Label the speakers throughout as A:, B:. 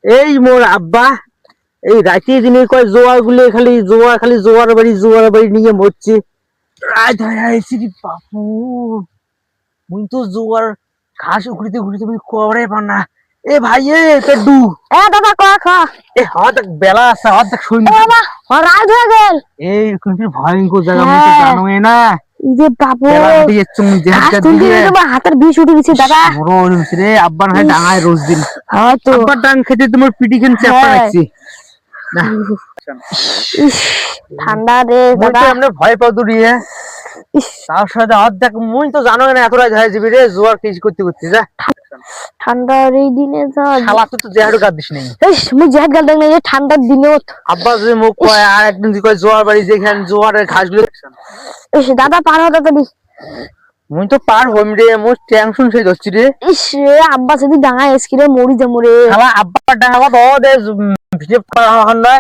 A: এই মোর আব্বা এই রাতে দিনে কয় জোয়ার গুলো খালি জোয়ার বাড়ি নিয়ে মরছে। রাত হয়ে আইছি রে বাপু, মুই তো জোয়ার ঘাস উখড়িতে উখড়িতে মুই করে পানা। এ ভাই এ পেডু
B: এ দাদা ক খ
A: এ হাত বেলা আছে হাত শুন
B: এ বাবা রাত হয়ে গেল।
A: এই কোনটি ভয়ঙ্কর জায়গা মুই তো জানো না।
B: এই যে বাবু
A: বেলা দিয়ে চুম
B: ঘাস
A: জেহাদ
B: তুলতে
A: দিয়ে
B: তোমার হাতের বিষ উঠে গেছে দাদা।
A: বড় হইছে রে আব্বা না ডাঙায় রোজ দিন।
B: হ্যাঁ তো
A: আব্বা ডাং খেতে তোমার পিটি খেন চাপা রাখছি না।
B: ইস ঠান্ডা রে
A: মুই
B: দাদা।
A: তো এমনি ভয় পাও দূরিয়ে
B: ইস
A: তার সাথে হাত দেখ মুই তো জানো না এত রাত হয়ে যাবি রে জোয়ার কেজি করতে করতে যা।
B: ঠান্ডার এই দিনে যা
A: শালা তুই তো জেহাদু কাট দিস নাই।
B: ইস মুই জাহাজ গাল দেখ না এই ঠান্ডার দিনে
A: আব্বা যদি মুখ কয় আর একদিন যদি কয় জোয়ার বাড়ি যেখানে জোয়ারের ঘাসগুলো
B: ইস দাদা পার হতে তো দি।
A: মুই তো পার হইম রে মোর টেনশন সেই ধরছি রে।
B: ইস রে আব্বা যদি ডাঙা এসকিরে মরি যামু রে।
A: শালা আব্বা ডাঙা তো দে ভিডিও করা হন না।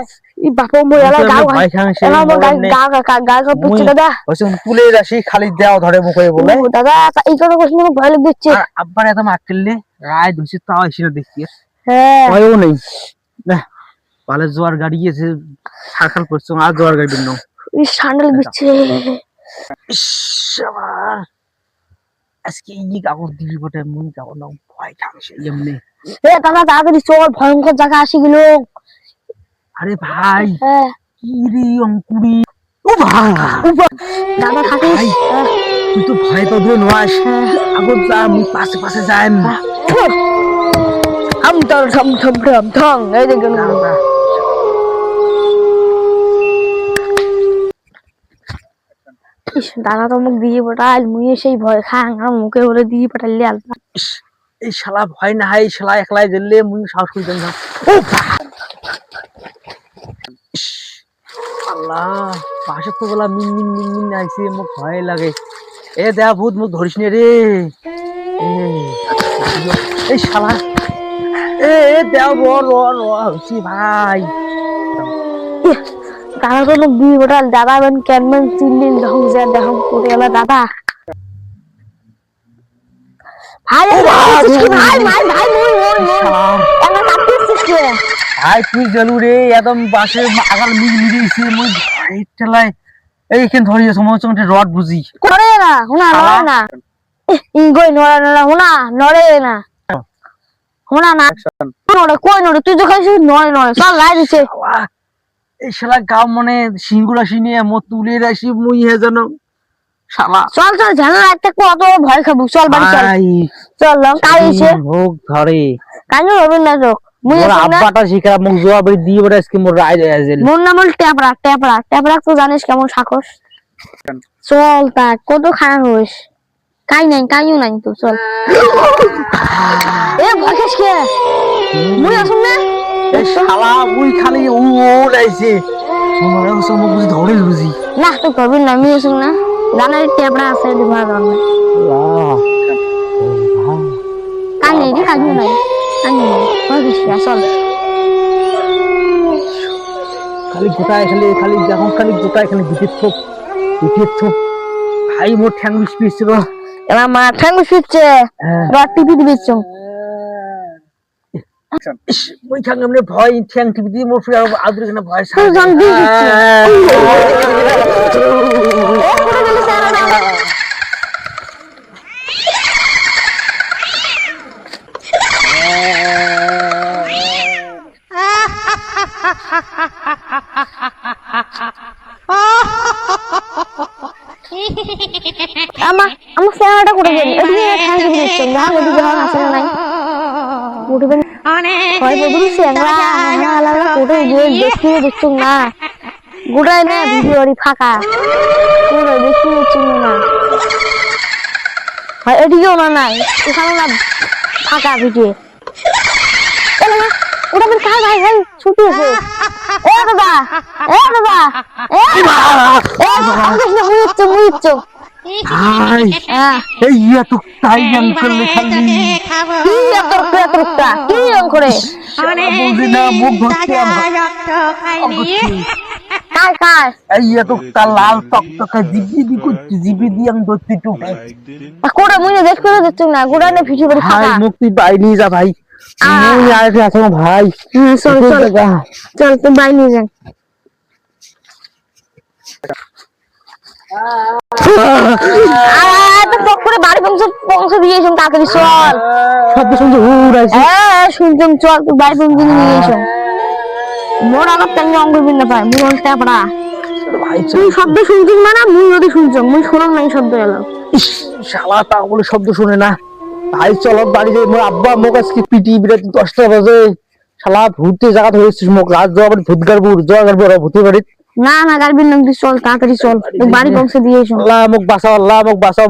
B: ই বাপু মই এলা গাও
A: ভয় খাং সেই
B: এলা মো গা পুচ্ছে দাদা।
A: ওসম তুলে রাশি খালি দেও ধরে মুখে বলে
B: ও দাদা এই কথা কইছ না ভয় লাগছে।
A: আর আব্বার এত মারলে রায় ধুছি তাও এসে না দেখি
B: হ্যাঁ
A: ভয়ও নেই না। পালে জোয়ার গাড়ি গিয়েছে সাকাল করছো আর জোয়ার গাড়ি নাও।
B: ইস ঠান্ডা লাগছে।
A: ইস আমার আজকে এই কাপড় দিবি বটে মুই যাব না ভয় খাংছে এমনি।
B: এ দাদা তাড়াতাড়ি চল ভয়ঙ্কর জায়গা আসি গেল।
A: আরে ভাই
B: হ্যাঁ
A: কি রে অঙ্কুরি ও ভাই
B: দাদা থাকিস।
A: তুই তো ভয় পাবি নয় আগত যা মুই পাশে পাশে যাই
B: হাম তল থম থম থম থং এই যে গেল। ইস দাদা তো মুখ দিয়ে পটাল মুই সেই ভয় খাং আর মুখে ওরে দিয়ে পটালে আলতা।
A: এই শালা ভয় না হয় শালা একলাই গেলে মুই সাহস করি দেন না। ও আল্লাহ পাশে তো বলা মিন মিন মিন মিন আইছে মোক ভয় লাগে। এ দেয়া ভূত মুখ ধরিস নে রে। এই শালা এ দেও র হইছি ভাই।
B: দাদা তো মুখ দিয়ে পটাল দাদা বেন কেমন চিল্লিল ঢং যা দেখম করে এলা দাদা। ভাই ভাই ভাই ভাই মই এলা কাটিছিস কে
A: ভাই তুই গেলু রে একদম বাসে আগাল মিল মিলিয়েছে মুই ভয় ঠেলায় এইখানে ধরিয়েছ মনে হচ্ছে রড বুঝি
B: করে না হুনা নড়ে না। ইগই নড়ে না হুনা নড়ে না হুনা না নড়ে কই নড়ে তুই যখন নড়ে নড়ে চল লাই দিছে।
A: এই শালা গাও মানে সিঙ্গুরা সিনিয়ে মো তুলে রাখি মুই হে যেন শালা
B: চল চল জানা একটা কত ভয় খাবো চল বাড়ি চল
A: ভাই
B: চল লং কাইছে
A: ভোগ ধরে
B: কাইনো হবে না তো মুই
A: মোর
B: না
A: আব্বাটা শিখা মুখ জোয়া বাড়ি দিয়ে বড় আজকে মোর রায় হয়ে গেল।
B: মোর নাম হল ট্যাপরা ট্যাপরা ট্যাপরা তো জানিস কেমন সাকস। চল তা কত খারাপ হইস কাইও নাই তো চল। এ ভয় খাস কে মুই আসুন না
A: এই শালা মুই খালি ও লাইছে মোর ওসব মুখ বুঝি ধরে বুঝি
B: না তো করবি না আমি আসুন না জানার ট্যাপরা আছে দিবা দরনে
A: আল্লাহ
B: কানে রে কাইও নাই ভয় খাস চল।
A: খালি গোটায় খালি যখন খালি গোটায় খালি ভিতর থোপ ভাই মোর ঠ্যাং বিষ ছিল
B: এলা মা ঠ্যাং ফিরছে রড টিপি দিবিছ
A: ওই ঠ্যাং এমনি ভয় ঠ্যাং টিপি দিয়ে মোর ফিরে আদুর এখানে ভয়
B: তুই জান দিছিস আমার সেনাটা করে গেল এদিকে ঠ্যাং টিপি দিচ্ছ না এদিকে হন আসলে নাই উঠবেন হয় বদুরি সেনা আলাদা কোটে গিয়ে দেখিয়ে দিচ্ছ না গুড়াই না ভিডিওরি ফাঁকা পুরো দেখিয়ে দিচ্ছ না হয় এদিকেও না নাই এখানে না ফাঁকা ভিডিও ওটা বের কার ভাই ভাই ছুটি আছে। এ দাদা মুইচ্ছ
A: ভাই এই এত তাই আঙ্কেল খালি
B: কি রং করে
A: বুঝি না মুখ ধরতে
B: কার
A: এই এত লাল টকটকা জিবি করছি জিবি দিয়ে আমি ধরতে টুকে
B: কোড়া মুই দেখতে দিচ্ছ না গোড়া না ভিডিও করে
A: ভাই
B: ফাঁকা
A: মুক্তি পাইনি যা ভাই মুই আর কি আছে ভাই
B: হ্যাঁ চল চল চল তুই বাই নিয়ে যাই তো পক করে বাড়ি পৌঁছে দিয়েছ তাড়াতাড়ি চল
A: শব্দ শুনতে উড়াইছে
B: হ্যাঁ শুনছম চল তুই বাড়ি পৌঁছে নিয়ে এসো মোর আবার তেমনি অঙ্গ বিন্দা পায় মুই অল্টা পড়া
A: ভাই
B: তুই শব্দ শুনছিস মানে মুই যদি শুনছম মুই শুনলাম নাই শব্দ এলো
A: ইস, শালা তা বলে শব্দ শুনে না ভাই চল বাড়ি যাই মোর আব্বা মোক আজকে পিটি বিরাট 10টা বাজে শালা ভূতে জায়গা ধরেছিস মোক রাত যাওয়া বাড়ি ভূত গাড়বো ওরা ভূতে বাড়ি
B: না না গাড়ি বিন্দা চল তাড়াতাড়ি চল তুই বাড়ি পৌঁছে দিয়ে এসো
A: আল্লাহ মোক বাঁচাও